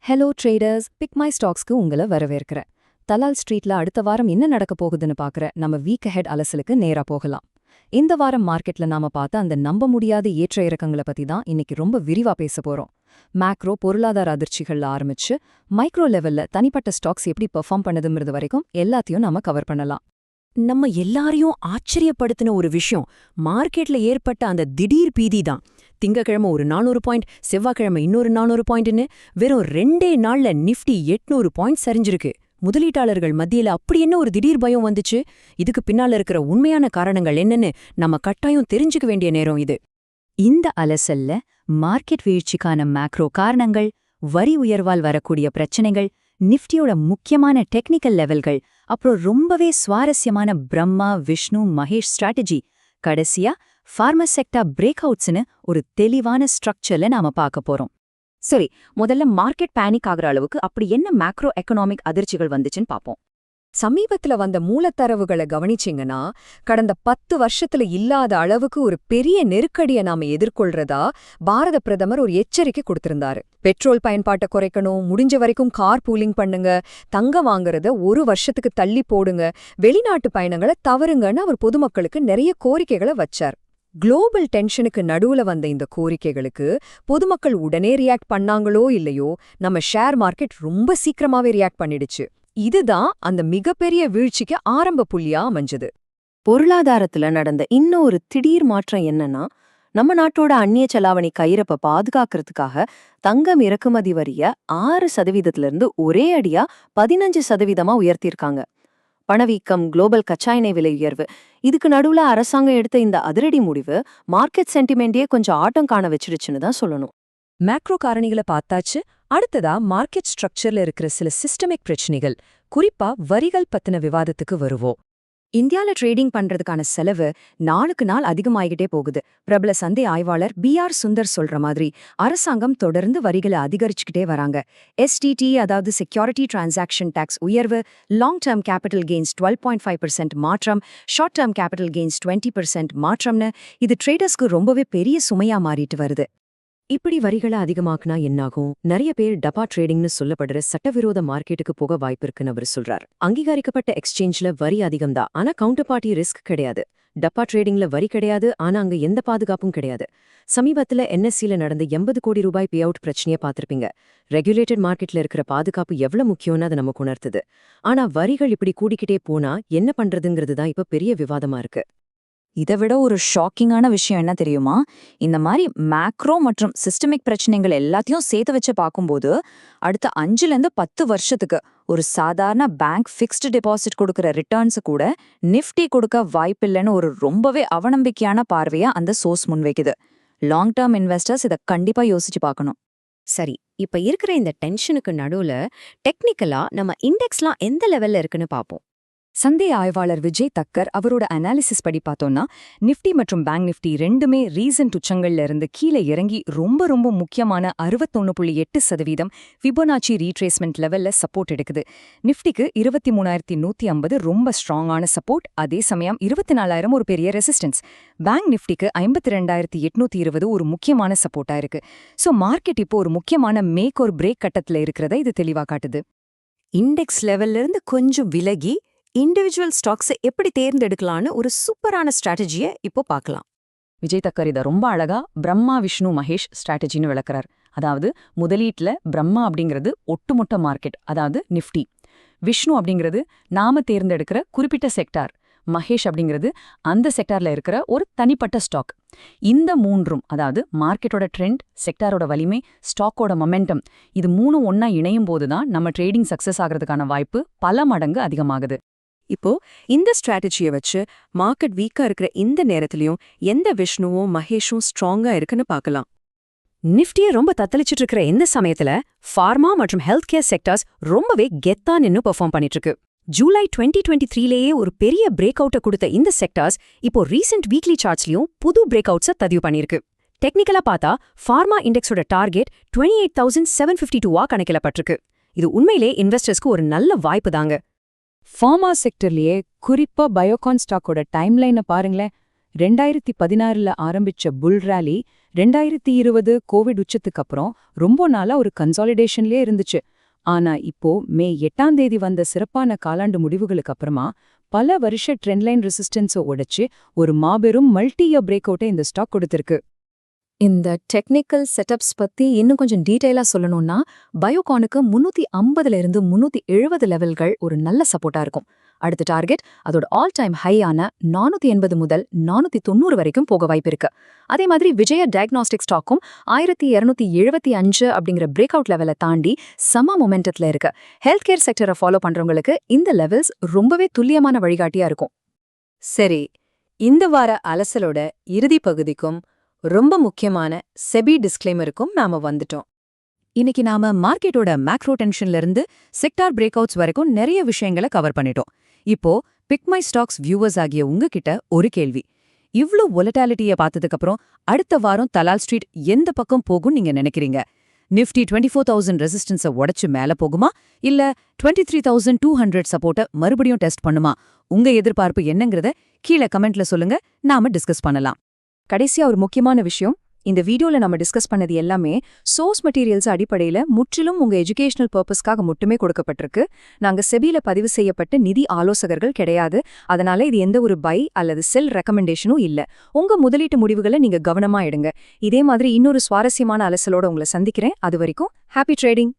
Hello traders, big my ஸ்டாக்ஸ்க்கு உங்களை வரவேற்கிறேன். தலால் ஸ்ட்ரீட்ல அடுத்த வாரம் என்ன நடக்க போகுதுன்னு பார்க்குற நம்ம வீக் ஹெட் அலசலுக்கு நேரா போகலாம். இந்த வாரம் மார்க்கெட்ல நாம பார்த்த அந்த நம்ப முடியாத ஏற்ற இறக்கங்களை பத்தி தான் இன்னைக்கு ரொம்ப விரிவா பேச போறோம். மேக்ரோ பொருளாதார அதிர்ச்சிகள்ல ஆரம்பிச்சு மைக்ரோ லெவல்ல தனிப்பட்ட ஸ்டாக்ஸ் எப்படி பெர்ஃபார்ம் பண்ணதுங்கிறது வரைக்கும் எல்லாத்தையும் நாம கவர் பண்ணலாம். நம்ம எல்லாரையும் ஆச்சரியப்படுத்தின ஒரு விஷயம் மார்க்கெட்ல ஏற்பட்ட அந்த திடீர் பீதி தான். திங்கக்கிழமை ஒரு 400 பாயிண்ட், செவ்வாய்க்கிழமை இன்னொரு 400 பாயிண்ட்னு வெறும் 2 நாள்ல நிஃப்டி 800 பாயிண்ட் சரிஞ்சிருக்கு. முதலீட்டாளர்கள் மத்தியில அப்படி என்ன ஒரு திடீர் பயம் வந்துச்சு? இதுக்கு பின்னால இருக்கிற உண்மையான காரணங்கள் என்னன்னு நம்ம கட்டாயம் தெரிஞ்சுக்க வேண்டிய நேரம் இது. இந்த அலசல்ல மார்க்கெட் வீழ்ச்சிக்கான மேக்ரோ காரணங்கள், வரி உயர்வால் வரக்கூடிய பிரச்சனைகள், நிஃப்டியோட முக்கியமான டெக்னிக்கல் லெவல்கள், அப்புறம் ரொம்பவே சுவாரஸ்யமான பிரம்மா விஷ்ணு மகேஷ் ஸ்ட்ராட்டஜி, கடைசியா ஃபார்மா செக்டார் பிரேக் அவுட்ஸ்னு ஒரு தெளிவான ஸ்ட்ரக்சர்ல நாம பார்க்க போறோம். சரி, முதல்ல மார்க்கெட் பேனிக் ஆகிற அளவுக்கு அப்படி என்ன மேக்ரோ எக்கனாமிக் அதிர்ச்சிகள் வந்துச்சுன்னு பார்ப்போம். சமீபத்துல வந்த மூலத்தரவுகளை கவனிச்சிங்கன்னா, கடந்த 10 வருஷத்துல இல்லாத அளவுக்கு ஒரு பெரிய நெருக்கடியை நாம எதிர்கொள்றதா பாரத பிரதமர் ஒரு எச்சரிக்கை கொடுத்திருந்தாரு. பெட்ரோல் பயன்பாட்டை குறைக்கணும், முடிஞ்ச வரைக்கும் கார் பூலிங் பண்ணுங்க, தங்கம் வாங்குறத 1 வருஷத்துக்கு தள்ளி போடுங்க, வெளிநாட்டு பயணங்களை தவறுங்கன்னு அவர் பொதுமக்களுக்கு நிறைய கோரிக்கைகளை வச்சார். குளோபல் டென்ஷனுக்கு நடுவுல வந்த இந்த கோரிக்கைகளுக்கு பொதுமக்கள் உடனே ரியாக்ட் பண்ணாங்களோ இல்லையோ, நம்ம ஷேர் மார்க்கெட் ரொம்ப சீக்கிரமாவே ரியாக்ட் பண்ணிடுச்சு. இதுதான் அந்த மிகப்பெரிய வீழ்ச்சிக்கு ஆரம்ப புள்ளியா அமைஞ்சது. பொருளாதாரத்துல நடந்த இன்னொரு திடீர் மாற்றம் என்னன்னா, நம்ம நாட்டோட அந்நிய செலாவணி கையிருப்பை பாதுகாக்கிறதுக்காக தங்கம் இறக்குமதி வரிய 6% ஒரே அடியா 15% உயர்த்தியிருக்காங்க. பணவீக்கம், குளோபல் கச்சா எண்ணெய் விலை உயர்வு, இதுக்கு நடுவுல அரசாங்கம் எடுத்த இந்த அதிரடி முடிவு மார்க்கெட் சென்டிமெண்டையே கொஞ்சம் ஆட்டம் காண வச்சிருச்சுன்னு தான் சொல்லணும். மேக்ரோ காரணிகளை பார்த்தாச்சு. அடுத்ததா மார்க்கெட் ஸ்ட்ரக்சர்ல இருக்கிற சில சிஸ்டமிக் பிரச்சனைகள், குறிப்பா வரிகள் பத்தின விவாதத்துக்கு வருவோம். இந்தியால ட்ரேடிங் பண்றதுக்கான செலவு நாளுக்கு நாள் அதிகமாகிட்டே போகுது. பிரபல சந்தை ஆய்வாளர் பி.ஆர். சுந்தர் சொல்ற மாதிரி அரசாங்கம் தொடர்ந்து வரிகளை அதிகரிச்சுக்கிட்டே வராங்க. எஸ்டிடி, அதாவது செக்யூரிட்டி டிரான்சாக்ஷன் டாக்ஸ் உயர்வு, லாங் டேர்ம் கேபிட்டல் கெயின்ஸ் 12.5% மாற்றம், ஷார்ட் டேர்ம் கேபிட்டல் கெயின்ஸ் 20% மாற்றம்னு இது ட்ரேடர்ஸ்க்கு ரொம்பவே பெரிய சுமையா மாறிட்டு வருது. இப்படி வரிகளை அதிகமாக்குனா என்னாகும்? நிறைய பேர் டப்பா ட்ரேடிங்னு சொல்லப்படுற சட்டவிரோத மார்க்கெட்டுக்கு போக வாய்ப்பு இருக்குன்னு அவர் சொல்றார். அங்கீகரிக்கப்பட்ட எக்ஸ்சேஞ்ச்ல வரி அதிகம்தான், ஆனா கவுண்டர் பார்ட்டி ரிஸ்க் கிடையாது. டப்பா ட்ரேடிங்ல வரி கிடையாது, ஆனா அங்க எந்த பாதுகாப்பும் கிடையாது. சமீபத்துல என்எஸ்சில நடந்த 80 கோடி ரூபாய் பே அவுட் பிரச்சனையை பார்த்திருப்பீங்க. ரெகுலேட்டட் மார்க்கெட்ல இருக்கிற பாதுகாப்பு எவ்வளவு முக்கியம்னு அதை நமக்கு உணர்த்துது. ஆனா வரிகள் இப்படி கூடிக்கிட்டே போனா என்ன பண்றதுங்கிறது தான் இப்ப பெரிய விவாதமா இருக்கு. இதை விட ஒரு ஷாக்கிங்கான விஷயம் என்ன தெரியுமா? இந்த மாதிரி மேக்ரோ மற்றும் சிஸ்டமிக் பிரச்சனைகள் எல்லாத்தையும் சேர்த்து வச்சு பார்க்கும்போது அடுத்த 5-10 வருஷத்துக்கு ஒரு சாதாரண பேங்க் ஃபிக்ஸ்டு டெபாசிட் கொடுக்குற ரிட்டர்ன்ஸு கூட நிஃப்டி கொடுக்க வாய்ப்பில்லைன்னு ஒரு ரொம்பவே அவநம்பிக்கையான பார்வையா அந்த சோர்ஸ் முன்வைக்குது. லாங் டேர்ம் இன்வெஸ்டர்ஸ் இதை கண்டிப்பா யோசிச்சு பார்க்கணும். சரி, இப்ப இருக்கிற இந்த டென்ஷனுக்கு நடுவுல டெக்னிக்கலா நம்ம இண்டெக்ஸ்லாம் எந்த லெவல்ல இருக்குன்னு பார்ப்போம். சந்தை ஆய்வாளர் விஜய் தக்கர் அவரோட அனாலிசிஸ் படி பார்த்தோம்னா, நிஃப்டி மற்றும் பேங்க் நிஃப்டி ரெண்டுமே ரீசன்ட் உச்சங்கள்ல இருந்து கீழே இறங்கி ரொம்ப முக்கியமான 61.8% ஃபிபோனாச்சி ரீட்ரேஸ்மெண்ட் லெவல்ல சப்போர்ட் எடுக்குது. நிஃப்டிக்கு 23,150 ரொம்ப ஸ்ட்ராங்கான சப்போர்ட், அதே சமயம் 24,000 ஒரு பெரிய ரெசிஸ்டன்ஸ். பேங்க் நிஃப்டிக்கு 52,820 ஒரு முக்கியமான சப்போர்ட்டா இருக்கு. ஸோ மார்க்கெட் இப்போ ஒரு முக்கியமான மேக் ஒரு பிரேக் கட்டத்துல இருக்கிறத இது தெளிவா காட்டுது. இண்டெக்ஸ் லெவல்ல இருந்து கொஞ்சம் விலகி இண்டிவிஜுவல் ஸ்டாக்ஸை எப்படி தேர்ந்தெடுக்கலான்னு ஒரு சூப்பரான ஸ்ட்ராட்டஜியை இப்போ பார்க்கலாம். விஜய் தக்கர் இதை ரொம்ப அழகா பிரம்மா விஷ்ணு மகேஷ் ஸ்ட்ராட்டஜின்னு விளக்குறார். அதாவது முதலீட்டுல பிரம்மா அப்படிங்கிறது ஒட்டுமொத்த மார்க்கெட், அதாவது நிஃப்டி. விஷ்ணு அப்படிங்கிறது நாம தேர்ந்தெடுக்கிற குறிப்பிட்ட செக்டார். மகேஷ் அப்படிங்கிறது அந்த செக்டார்ல இருக்கிற ஒரு தனிப்பட்ட ஸ்டாக். இந்த மூன்றும், அதாவது மார்க்கெட்டோட ட்ரெண்ட், செக்டாரோட வலிமை, ஸ்டாக்கோட மொமெண்டம், இது மூணும் ஒன்னா இணையும் போதுதான் நம்ம ட்ரேடிங் சக்சஸ் ஆகிறதுக்கான வாய்ப்பு பல மடங்கு அதிகமாகுது. இப்போ இந்த ஸ்ட்ராட்டஜியை வச்சு மார்க்கெட் வீக்கா இருக்கிற இந்த நேரத்திலையும் எந்த விஷ்ணுவும் மகேஷும் ஸ்ட்ராங்கா இருக்குன்னு பார்க்கலாம். நிஃப்டியை ரொம்ப தத்தளிச்சிட்டு இருக்கிற இந்த சமயத்துல ஃபார்மா மற்றும் ஹெல்த் கேர் செக்டர்ஸ் ரொம்பவே கெத்தா நின்னு பெர்ஃபார்ம் பண்ணிட்டு இருக்கு. ஜூலை 2023லேயே ஒரு பெரிய பிரேக் அவுட்டை கொடுத்த இந்த செக்டர்ஸ் இப்போ ரீசெண்ட் வீக்லி சார்ட்ஸ்லயும் புது பிரேக் அவுட்ஸை பதிவு பண்ணிருக்கு. டெக்னிக்கலா பார்த்தா ஃபார்மா இண்டெக்ஸோட டார்கெட் 28,752 கணக்கிடப்பட்டிருக்கு. இது உண்மையிலே இன்வெஸ்டர்ஸ்க்கு ஒரு நல்ல வாய்ப்பு தாங்க. ஃபார்மா செக்டர்லயே குறிப்பா பயோகான் ஸ்டாக்கோட டைம்லைனை பாருங்களேன். 2016ல ஆரம்பிச்ச புல் ராலி 2020 கோவிட் உச்சத்துக்கு அப்புறம் ரொம்ப நாளா ஒரு கன்சாலிடேஷன்லயே இருந்துச்சு. ஆனா இப்போ மே 8ஆம் தேதி வந்த சிறப்பான காலாண்டு முடிவுகளுக்கு அப்புறமா பல வருஷ ட்ரெண்ட்லைன் ரெசிஸ்டன்ஸை உடைச்சு ஒரு மாபெரும் மல்டி இயர் பிரேக் அவுட்டை இந்த ஸ்டாக் கொடுத்திருக்கு. இந்த டெக்னிக்கல் செட்டப்ஸ் பத்தி இன்னும் கொஞ்சம் டீடைலா சொல்லணும்னா பயோகானுக்கு 350 இருந்து 370 லெவல்கள் ஒரு நல்ல சப்போர்ட்டா இருக்கும். அடுத்த டார்கெட் அதோட ஆல் டைம் ஹையான 480 முதல் 490 வரைக்கும் போக வாய்ப்பு இருக்கு. அதே மாதிரி விஜய டயக்னாஸ்டிக் ஸ்டாக்கும் 1275 அப்படிங்கிற பிரேக் அவுட் லெவலை தாண்டி சம மொமெண்டத்துல இருக்கு. ஹெல்த் கேர் செக்டரை ஃபாலோ பண்றவங்களுக்கு இந்த லெவல்ஸ் ரொம்பவே துல்லியமான வழிகாட்டியா இருக்கும். சரி, இந்த வார அலசலோட இறுதி பகுதிக்கும் ரொம்ப முக்கியமான செபி டிஸ்க்ளைமருக்கும் நாம வந்துட்டோம். இன்னைக்கு நாம மார்க்கெட்டோட மேக்ரோ டென்ஷன்ல இருந்து செக்டார் பிரேக் அவுட்ஸ் வரைக்கும் நிறைய விஷயங்களை கவர் பண்ணிட்டோம். இப்போ பிக் மை ஸ்டாக்ஸ் வியூவர்ஸ் ஆகிய உங்ககிட்ட ஒரு கேள்வி. இவ்ளோ வொலட்டாலிட்டியை பார்த்ததுக்கு அப்புறம் அடுத்த வாரம் தலால் ஸ்ட்ரீட் எந்த பக்கம் போகும் நீங்க நினைக்கிறீங்க? நிஃப்டி 24,000 ரெசிஸ்டன்ஸை உடைச்சு மேல போகுமா, இல்ல 23,200 சப்போர்ட்டை மறுபடியும் டெஸ்ட் பண்ணுமா? உங்க எதிர்பார்ப்பு என்னங்கறத கீழே கமெண்ட்ல சொல்லுங்க, நாம டிஸ்கஸ் பண்ணலாம். கடைசியா ஒரு முக்கியமான விஷயம், இந்த வீடியோல நம்ம டிஸ்கஸ் பண்ணது எல்லாமே சோர்ஸ் மெட்டீரியல்ஸ் அடிப்படையில முற்றிலும் உங்க எஜுகேஷனல் பர்பஸ்க்காக மட்டுமே கொடுக்கப்பட்டிருக்கு. நாங்க செபில பதிவு செய்யப்பட்ட நிதி ஆலோசகர்கள் கிடையாது. அதனால இது எந்த ஒரு பை அல்லது செல் ரெக்கமெண்டேஷனும் இல்ல. உங்க முதலீட்டு முடிவுகளை நீங்க கவனமா எடுங்க. இதே மாதிரி இன்னொரு சுவாரஸ்யமான அலசலோட உங்களை சந்திக்கிறேன். அது வரைக்கும் ஹாப்பி ட்ரேடிங்.